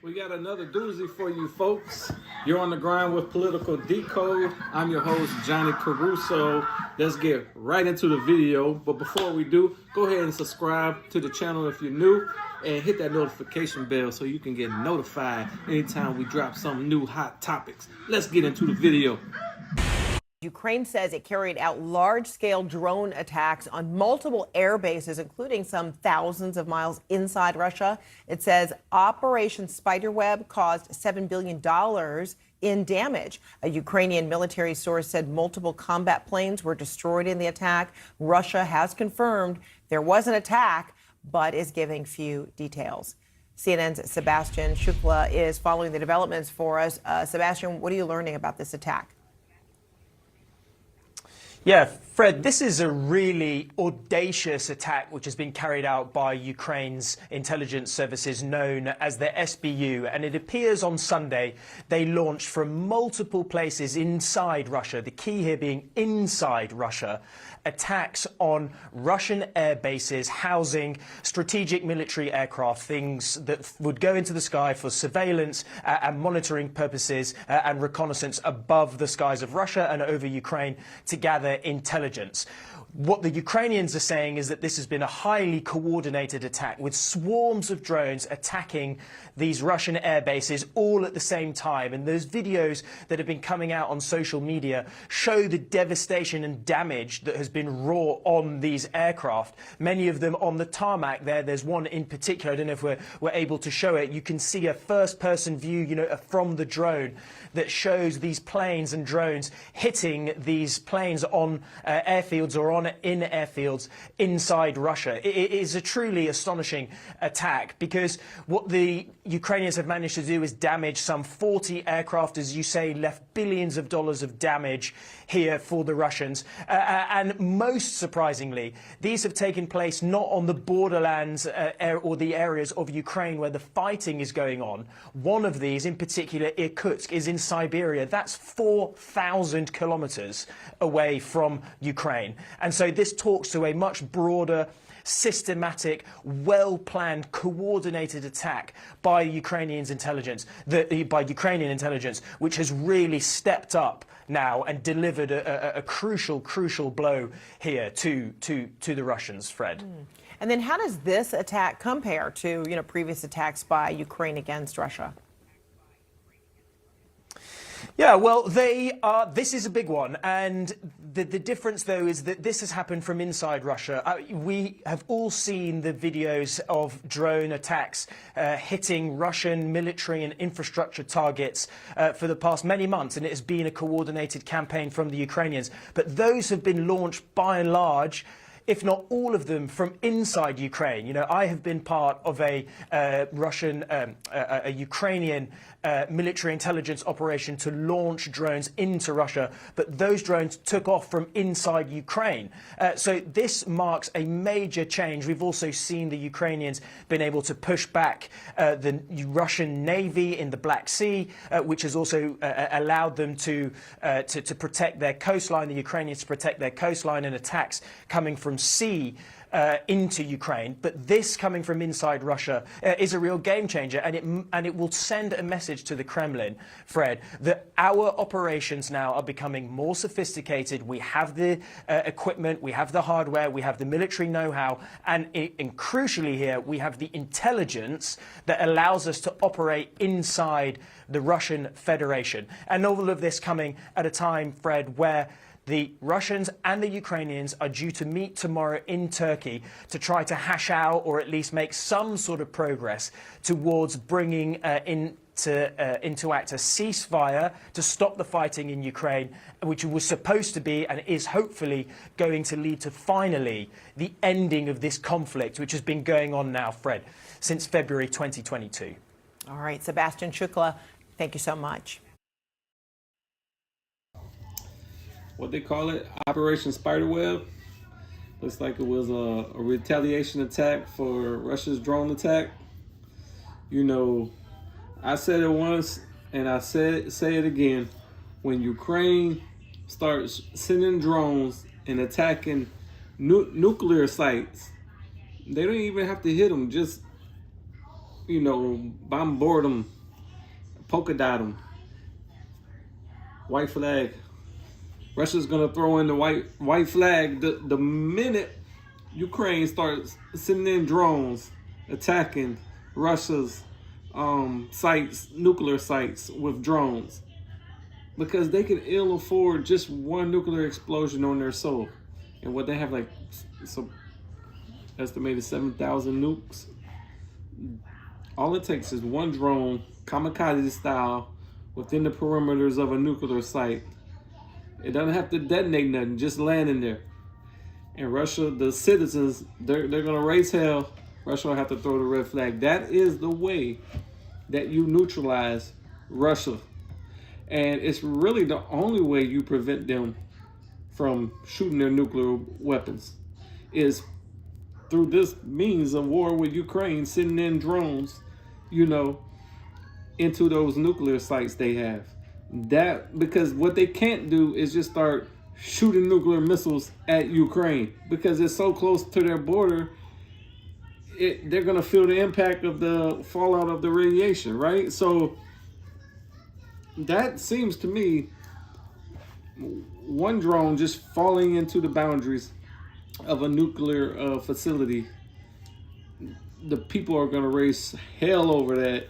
We got another doozy for you folks. You're on the grind with Political Decode. I'm your host, Johnny Caruso. Let's get right into the video. But before we do, go ahead and subscribe to the channel if you're new and hit that notification bell so you can get notified anytime we drop some new hot topics. Let's get into the video. Ukraine says it carried out large-scale drone attacks on multiple air bases, including some thousands of miles inside Russia. It says Operation Spiderweb caused $7 billion in damage. A Ukrainian military source said multiple combat planes were destroyed in the attack. Russia has confirmed there was an attack, but is giving few details. CNN's Sebastian Shukla is following the developments for us. Sebastian, what are you learning about this attack? Yeah, Fred, this is a really audacious attack which has been carried out by Ukraine's intelligence services known as the SBU. And it appears on Sunday they launched from multiple places inside Russia, the key here being inside Russia, attacks on Russian air bases housing strategic military aircraft, things that would go into the sky for surveillance and monitoring purposes and reconnaissance above the skies of Russia and over Ukraine to gather intelligence. What the Ukrainians are saying is that this has been a highly coordinated attack with swarms of drones attacking these Russian air bases all at the same time. And those videos that have been coming out on social media show the devastation and damage that has been wrought on these aircraft, many of them on the tarmac there. There's one in particular, I don't know if we're able to show it. You can see a first-person view, from the drone that shows these planes and drones hitting these planes on airfields or in airfields inside Russia. It is a truly astonishing attack because what the Ukrainians have managed to do is damage some 40 aircraft, as you say, left billions of dollars of damage here for the Russians. And most surprisingly, these have taken place not on the borderlands or the areas of Ukraine where the fighting is going on. One of these, in particular, Irkutsk, is in Siberia. That's 4,000 kilometers away from Ukraine. And so this talks to a much broader, systematic, well-planned, coordinated attack by Ukrainian intelligence, which has really stepped up now and delivered a crucial blow here to the Russians, Fred. And then how does this attack compare to, previous attacks by Ukraine against Russia? Yeah, well, this is a big one. And the difference, though, is that this has happened from inside Russia. We have all seen the videos of drone attacks hitting Russian military and infrastructure targets for the past many months. And it has been a coordinated campaign from the Ukrainians. But those have been launched, by and large, if not all of them, from inside Ukraine. I have been part of a Ukrainian military intelligence operation to launch drones into Russia, but those drones took off from inside Ukraine. So this marks a major change. We've also seen the Ukrainians been able to push back the Russian Navy in the Black Sea, which has also allowed them to protect their coastline, the Ukrainians to protect their coastline and attacks coming from sea into Ukraine. But this coming from inside Russia is a real game changer, and it will send a message to the Kremlin, Fred, that our operations now are becoming more sophisticated. We have the equipment, we have the hardware, we have the military know-how, and crucially here, we have the intelligence that allows us to operate inside the Russian Federation. And all of this coming at a time, Fred, where the Russians and the Ukrainians are due to meet tomorrow in Turkey to try to hash out or at least make some sort of progress towards bringing into act a ceasefire to stop the fighting in Ukraine, which was supposed to be and is hopefully going to lead to finally the ending of this conflict, which has been going on now, Fred, since February 2022. All right, Sebastian Shukla, thank you so much. What they call it, Operation Spiderweb. Looks like it was a retaliation attack for Russia's drone attack. I said it once and I say it again. When Ukraine starts sending drones and attacking nuclear sites, they don't even have to hit them, just bombard them polka dot them. White flag. Russia's gonna throw in the white flag the minute Ukraine starts sending in drones attacking Russia's sites, nuclear sites with drones, because they can ill afford just one nuclear explosion on their soil. And what they have, like, some estimated 7,000 nukes. All it takes is one drone, kamikaze style, within the perimeters of a nuclear site. It doesn't have to detonate nothing, just land in there. And Russia, the citizens, they're gonna raise hell. Russia will have to throw the red flag. That is the way that you neutralize Russia. And it's really the only way you prevent them from shooting their nuclear weapons, is through this means of war with Ukraine, sending in drones, into those nuclear sites they have. That, because what they can't do is just start shooting nuclear missiles at Ukraine, because it's so close to their border. They're gonna feel the impact of the fallout of the radiation, right? So that seems to me, one drone just falling into the boundaries of a nuclear facility, the people are gonna raise hell over that.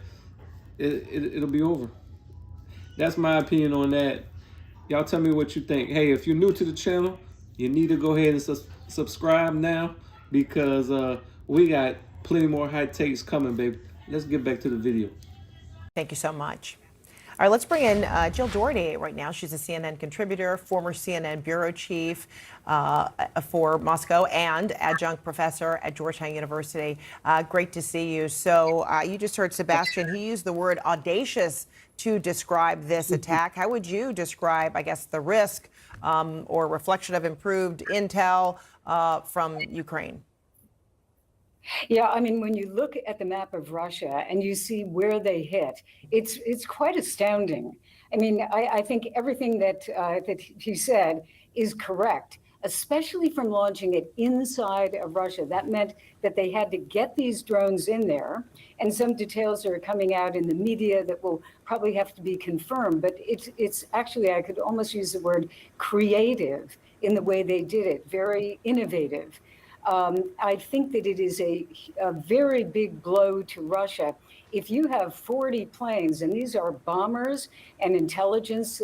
It'll be over. That's my opinion on that. Y'all tell me what you think. Hey, if you're new to the channel, you need to go ahead and subscribe now, because we got plenty more hot takes coming, baby. Let's get back to the video. Thank you so much. All right, let's bring in Jill Doherty right now. She's a CNN contributor, former CNN bureau chief for Moscow, and adjunct professor at Georgetown University. Great to see you. So you just heard Sebastian. He used the word audacious to describe this attack. How would you describe, I guess, the risk or reflection of improved intel from Ukraine? Yeah, I mean, when you look at the map of Russia and you see where they hit, it's quite astounding. I mean, I think everything that he said is correct, especially from launching it inside of Russia. That meant that they had to get these drones in there, and some details are coming out in the media that will probably have to be confirmed. But it's actually, I could almost use the word creative in the way they did it, very innovative. I think that it is a very big blow to Russia. If you have 40 planes, and these are bombers and intelligence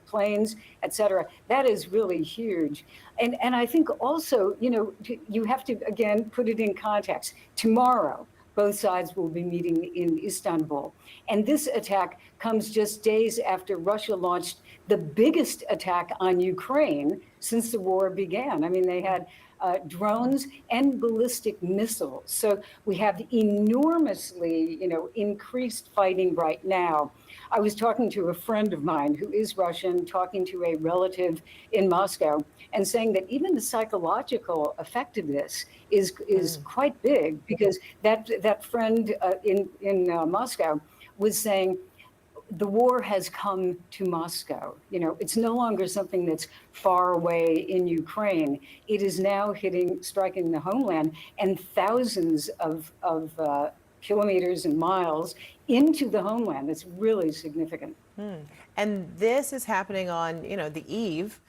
planes, et cetera, that is really huge. And I think also, you have to, again, put it in context. Tomorrow, both sides will be meeting in Istanbul. And this attack comes just days after Russia launched the biggest attack on Ukraine since the war began. I mean, they had drones and ballistic missiles. So we have enormously, increased fighting right now. I was talking to a friend of mine who is Russian, talking to a relative in Moscow, and saying that even the psychological effect of this is quite big, because that friend in Moscow was saying, the war has come to Moscow. It's no longer something that's far away in Ukraine. It is now striking the homeland, and thousands of kilometers and miles into the homeland. It's really significant. And this is happening on, the eve,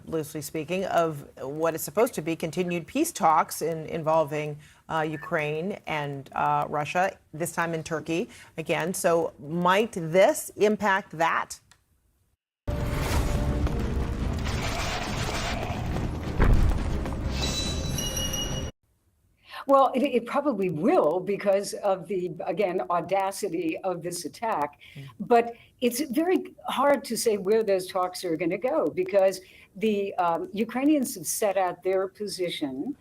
loosely speaking, of what is supposed to be continued peace talks involving Ukraine and Russia, this time in Turkey again. So might this impact that? Well, it probably will, because of the, again, audacity of this attack. But it's very hard to say where those talks are going to go, because the Ukrainians have set out their position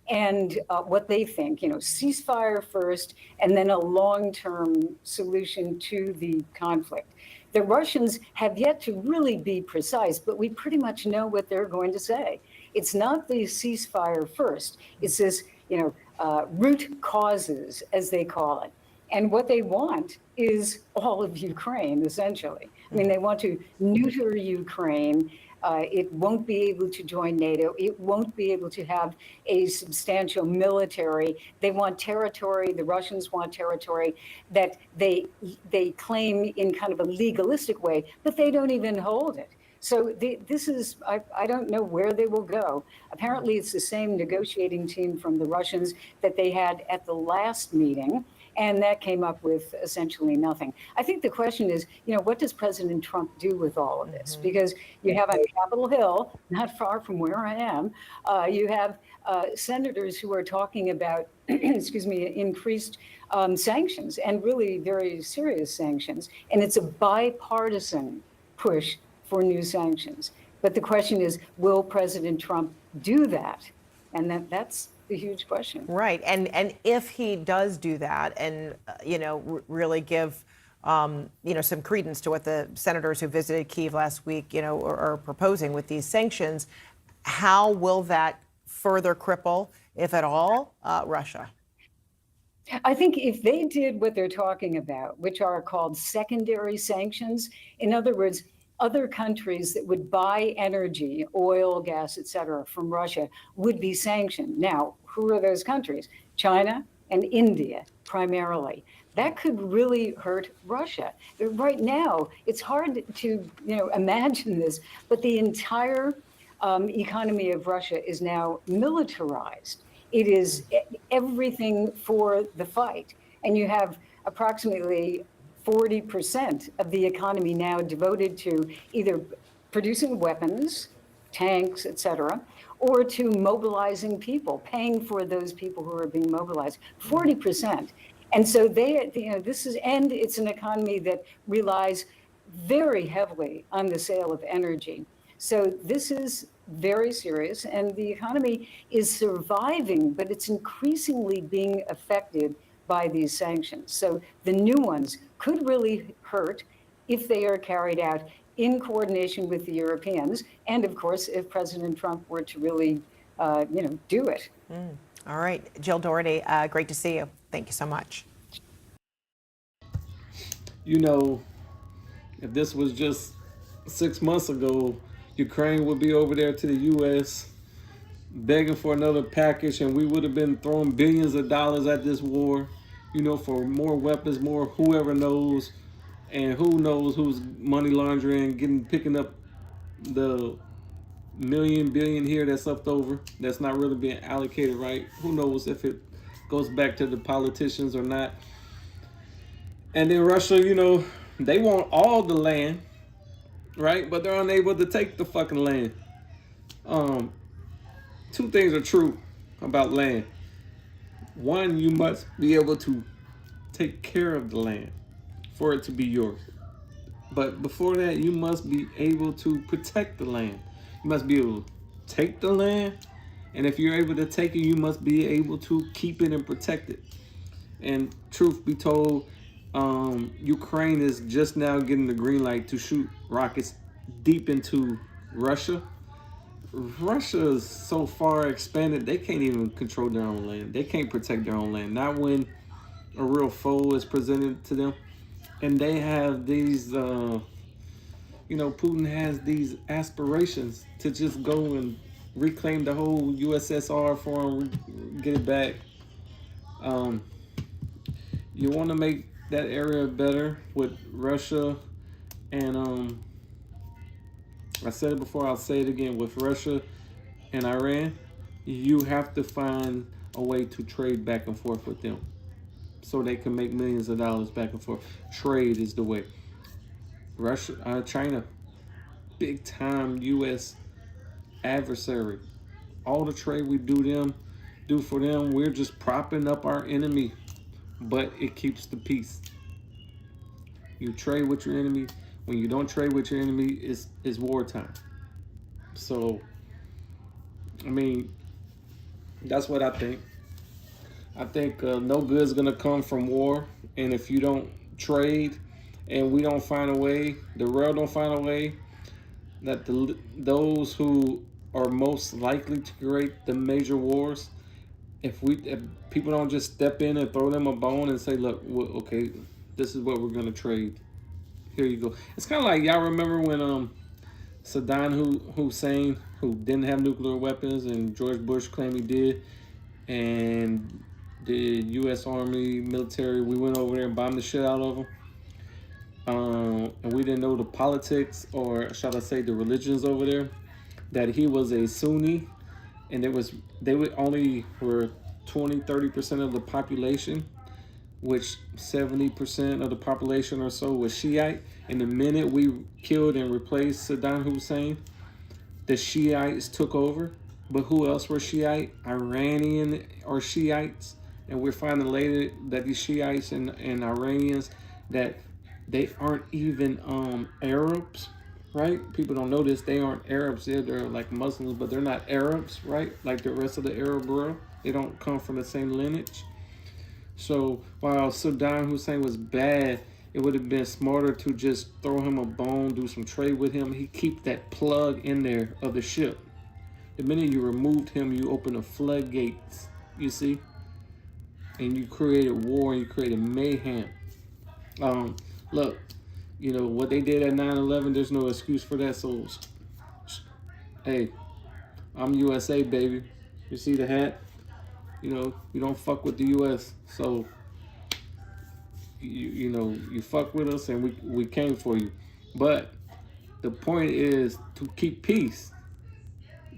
and what they think, ceasefire first, and then a long-term solution to the conflict. The Russians have yet to really be precise, but we pretty much know what they're going to say. It's not the ceasefire first. It's this, root causes, as they call it. And what they want is all of Ukraine, essentially. I mean, they want to neuter Ukraine. It won't be able to join NATO. It won't be able to have a substantial military. They want territory. The Russians want territory that they claim in kind of a legalistic way, but they don't even hold it. So this is, I don't know where they will go. Apparently, it's the same negotiating team from the Russians that they had at the last meeting, and that came up with essentially nothing. I think the question is, what does President Trump do with all of this? Because you have on Capitol Hill, not far from where I am, you have senators who are talking about, excuse me, increased sanctions, and really very serious sanctions. And it's a bipartisan push for new sanctions. But the question is, will President Trump do that? And that's the huge question. Right. And if he does do that and, really give, some credence to what the senators who visited Kyiv last week, are proposing with these sanctions, how will that further cripple, if at all, Russia? I think if they did what they're talking about, which are called secondary sanctions, in other words, other countries that would buy energy, oil, gas, et cetera, from Russia would be sanctioned. Now, who are those countries? China and India, primarily. That could really hurt Russia. Right now, it's hard to imagine this, but the entire economy of Russia is now militarized. It is everything for the fight. And you have approximately 40% of the economy now devoted to either producing weapons, tanks, et cetera, or to mobilizing people, paying for those people who are being mobilized, 40%. And so and it's an economy that relies very heavily on the sale of energy. So this is very serious, and the economy is surviving, but it's increasingly being affected by these sanctions. So the new ones could really hurt if they are carried out in coordination with the Europeans, and of course, if President Trump were to really, do it. All right, Jill Doherty, great to see you. Thank you so much. If this was just 6 months ago, Ukraine would be over there to the U.S. begging for another package, and we would have been throwing billions of dollars at this war, for more weapons, more whoever knows, and who knows who's money laundering, picking up the billion here that's left over, that's not really being allocated right. Who knows if it goes back to the politicians or not. And then Russia, they want all the land, right? But they're unable to take the fucking land. Two things are true about land. One, you must be able to take care of the land for it to be yours. But before that, you must be able to protect the land. You must be able to take the land. And if you're able to take it, you must be able to keep it and protect it. And truth be told, Ukraine is just now getting the green light to shoot rockets deep into Russia. Russia is so far expanded, they can't even control their own land. They can't protect their own land. Not when a real foe is presented to them. And they have these, Putin has these aspirations to just go and reclaim the whole USSR for them, get it back. You want to make that area better with Russia and I said it before, I'll say it again, with Russia and Iran, you have to find a way to trade back and forth with them so they can make millions of dollars back and forth. Trade is the way. China, big time U.S. adversary. All the trade we do for them, we're just propping up our enemy, but it keeps the peace. You trade with your enemy. When you don't trade with your enemy, it's wartime. So, that's what I think. I think no good's gonna come from war, and if you don't trade, and we don't find a way, the world don't find a way, that those who are most likely to create the major wars, if people don't just step in and throw them a bone and say, look, okay, this is what we're gonna trade. Here you go. It's kind of like, y'all remember when Saddam Hussein, who didn't have nuclear weapons, and George Bush claimed he did, and the U.S. Army military, we went over there and bombed the shit out of them. And we didn't know the politics, or shall I say the religions over there, that he was a Sunni, and they were only were 20-30% of the population, which 70% of the population or so was Shiite. And the minute we killed and replaced Saddam Hussein, the Shiites took over. But who else were Shiite? Iranian or Shiites. And we're finding later that these Shiites and Iranians, that they aren't even Arabs, right? People don't know this. They aren't Arabs. They're like Muslims, but they're not Arabs, right? Like the rest of the Arab world. They don't come from the same lineage. So while Saddam Hussein was bad, it would have been smarter to just throw him a bone, do some trade with him. He keep that plug in there of the ship. The minute you removed him, you open the floodgates, you see? And you created war, and you created mayhem. Look, you know, what they did at 9/11, there's no excuse for that. So, hey, I'm USA, baby. You see the hat? You know, you don't fuck with the U.S. So, you know, you fuck with us, and we came for you. But the point is to keep peace,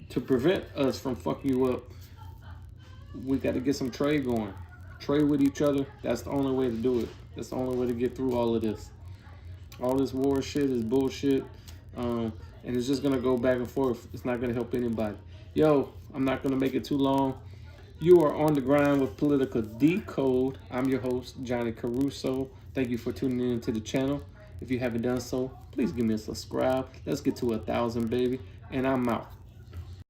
to prevent us from fucking you up. We got to get some trade going. Trade with each other. That's the only way to do it. That's the only way to get through all of this. All this war shit is bullshit. And it's just going to go back and forth. It's not going to help anybody. Yo, I'm not going to make it too long. You are on the grind with Political Decode. I'm your host, Johnny Caruso. Thank you for tuning in to the channel. If you haven't done so, please give me a subscribe. Let's get to 1,000, baby. And I'm out.